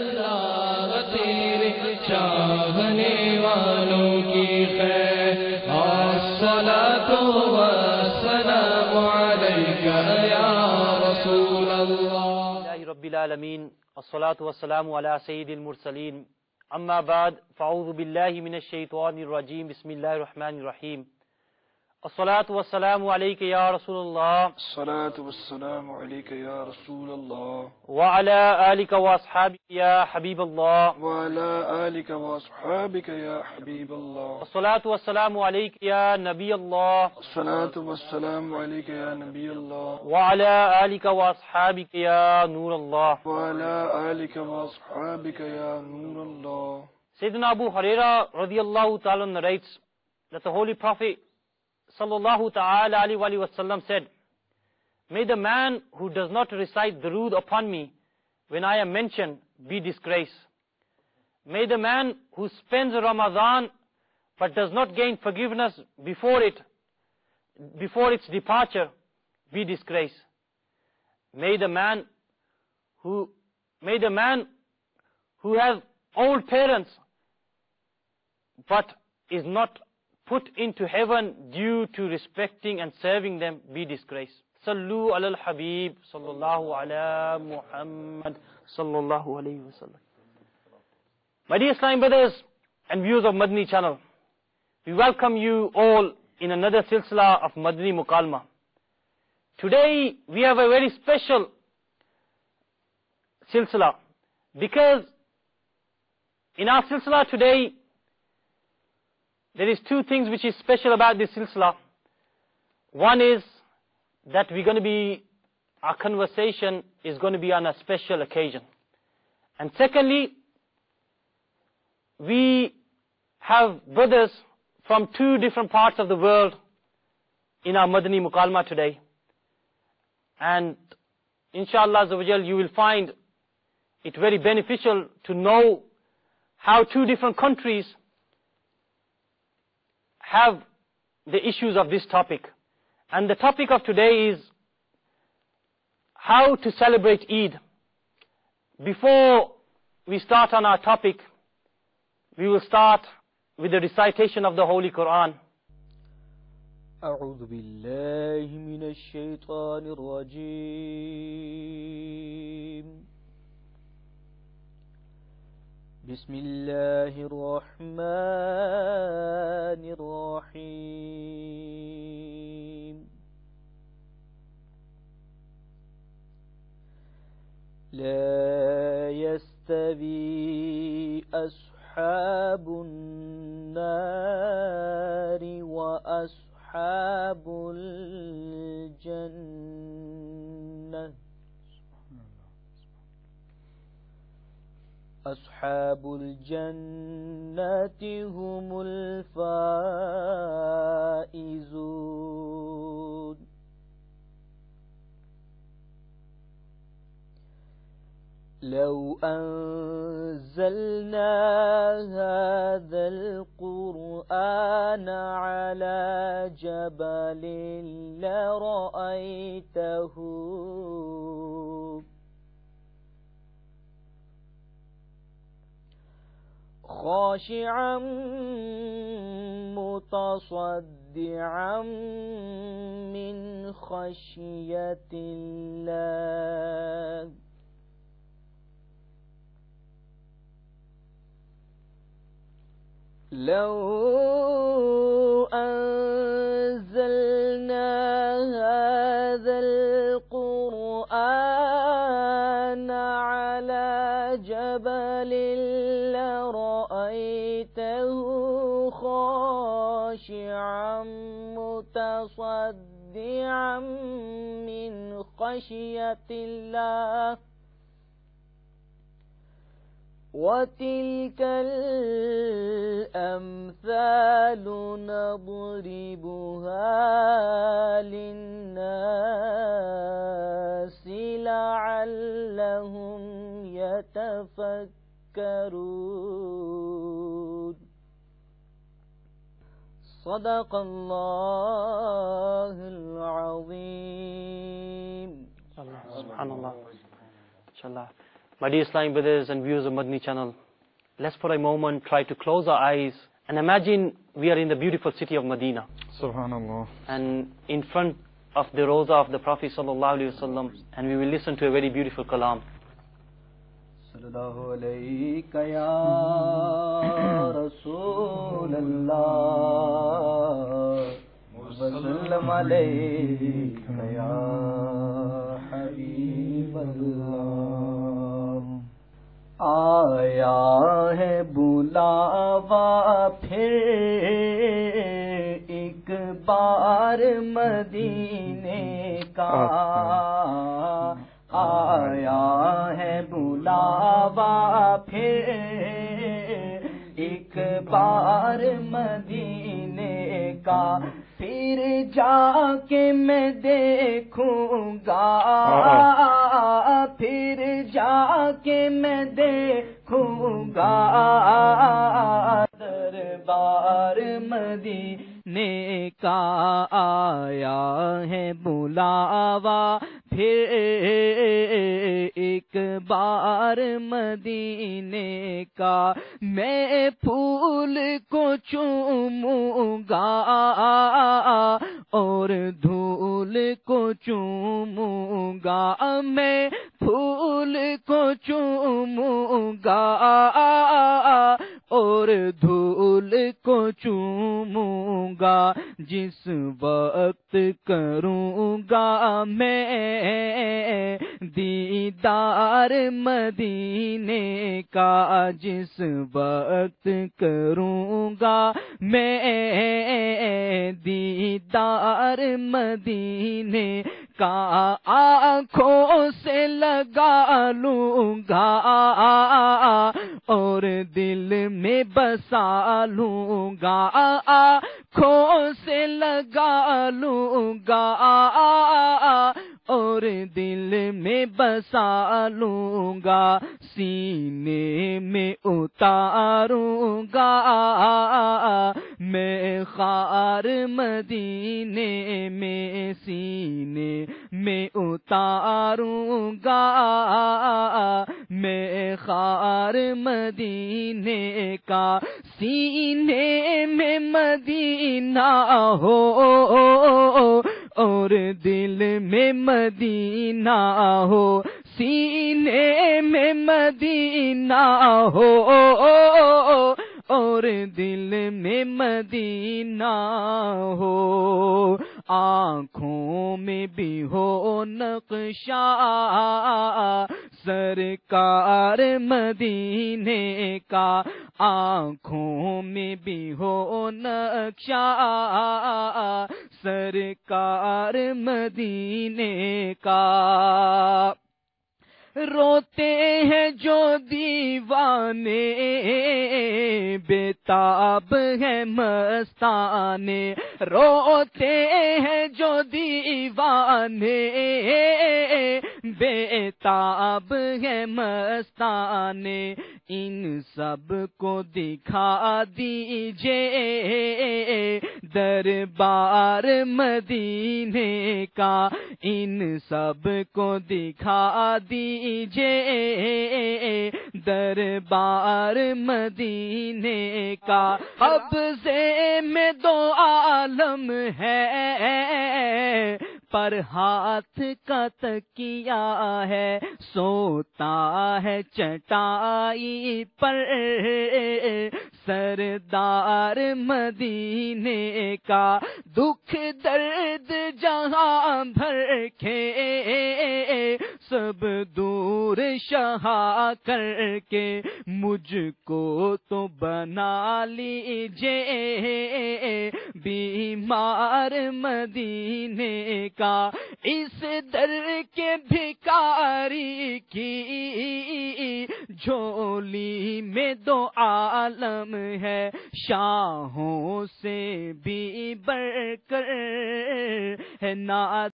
اللہ تیرے چاہنے والوں کی خیر الصلاۃ والسلام علیک یا رسول اللہ رب العالمین الصلاۃ والسلام علی سید المرسلین اما بعد فاعوذ باللہ من الشیطان الرجیم بسم اللہ الرحمن الرحیم الصلاۃ والسلام علیک یا رسول اللہ الصلاۃ والسلام علیک یا رسول اللہ وعلی آلک واصحابک یا حبیب اللہ وعلی آلک واصحابک یا حبیب اللہ الصلاۃ والسلام علیک یا نبی اللہ الصلاۃ والسلام علیک یا نبی اللہ وعلی آلک واصحابک یا نور اللہ وعلی آلک واصحابک یا نور اللہ. Sayyidina Abu Hurairah radiallahu ta'ala narrates that the Holy Prophet sallallahu ta'ala alayhi wa sallam said, "May the man who does not recite durood upon me when I am mentioned be disgraced. May the man who spends Ramadan but does not gain forgiveness before its departure be disgraced. May the man who has old parents but is not put into heaven due to respecting and serving them be disgraced." Sallu ala al-Habib sallallahu ala Muhammad sallallahu alayhi wa sallam. My dear Islamic brothers and viewers of Madani channel, we welcome you all in another silsila of Madani Mukalma. Today we have a very special silsila because in our silsila today there is two things which is special about this silsila. One is that our conversation is going to be on a special occasion. And secondly, we have brothers from two different parts of the world in our Madani Mukalma today. And inshallah azza wa jal, you will find it very beneficial to know how two different countries have the issues of this topic. And the topic of today is how to celebrate Eid. Before we start on our topic, we will start with the recitation of the Holy Quran. أعوذ بالله من الشيطان الرجيم بسم الله الرحمن الرحيم لا يستوي أصحاب النار وأصحاب الجنة أصحاب الجنة هم الفائزون لو أنزلنا هذا القرآن على جبل لرأيته خاشعا متصدعا من خشية الله لو أنزلنا هذا القرآن على جبل لرأيته خاشعا متصدعا من خشية الله وتلك الأمثال نضربها للناس لعلهم يتفكرون. صدق الله العظيم. Subhanallah. Inshallah. My dear Islamic brothers and viewers of Madani channel, let's for a moment try to close our eyes and imagine we are in the beautiful city of Medina. Subhanallah. And in front of the Roza of the Prophet sallallahu alaihi wasallam, and we will listen to a very beautiful kalam. Sallallahu alayka ya Rasulallah, wa sallam alayka ya Habiballah. آیا ہے بلاوا پھر ایک بار مدینے کا، آیا ہے بلاوا پھر ایک بار مدینے کا، پھر جا کے میں دیکھوں گا، پھر جا کے میں دیکھوں گا دربار مدینے کا، آیا ہے بلاوا پھر ایک بار مدینے کا، میں پھول کو چوموں گا اور دھول کو چوموں گا، میں پھول کو چوموں گا اور دھول کو چوموں گا، جس وقت کروں گا میں دیدار مدینے کا، جس وقت کروں گا میں دیدار مدینے کا، آنکھوں سے لگا لوں گا اور دل میں بسا لوں گا، آنکھوں سے لگا لوں گا اور دل میں بسا لوں گا، سینے میں اتاروں گا میں خار مدینے میں، سینے میں اتاروں گا میں خار مدینے کا، سینے میں مدینہ ہو اور دل میں مدینہ ہو، سینے میں مدینہ ہو اور دل میں مدینہ ہو، آنکھوں میں بھی ہو نقشہ سرکار مدینے کا، آنکھوں میں بھی ہو نقشہ سرکار مدینے کا، روتے ہیں جو دیوانے بےتاب ہے مستانے، روتے ہیں جو دیوانے بےتاب ہے مستانے، ان سب کو دکھا دیجئے دربار مدینے کا، ان سب کو دکھا دیجئے دربار مدینے کا، قبضے میں دو عالم ہے پر ہاتھ کا تکیہ ہے، سوتا ہے چٹائی پر سردار مدینے کا، دکھ درد جہاں بھر کے سب دور شہا کر کے، مجھ کو تو بنا لیجئے بیمار مدینے کا، اس در کے بھکاری کی جھولی میں دو عالم ہے، شاہوں سے بھی بڑھ کر ہے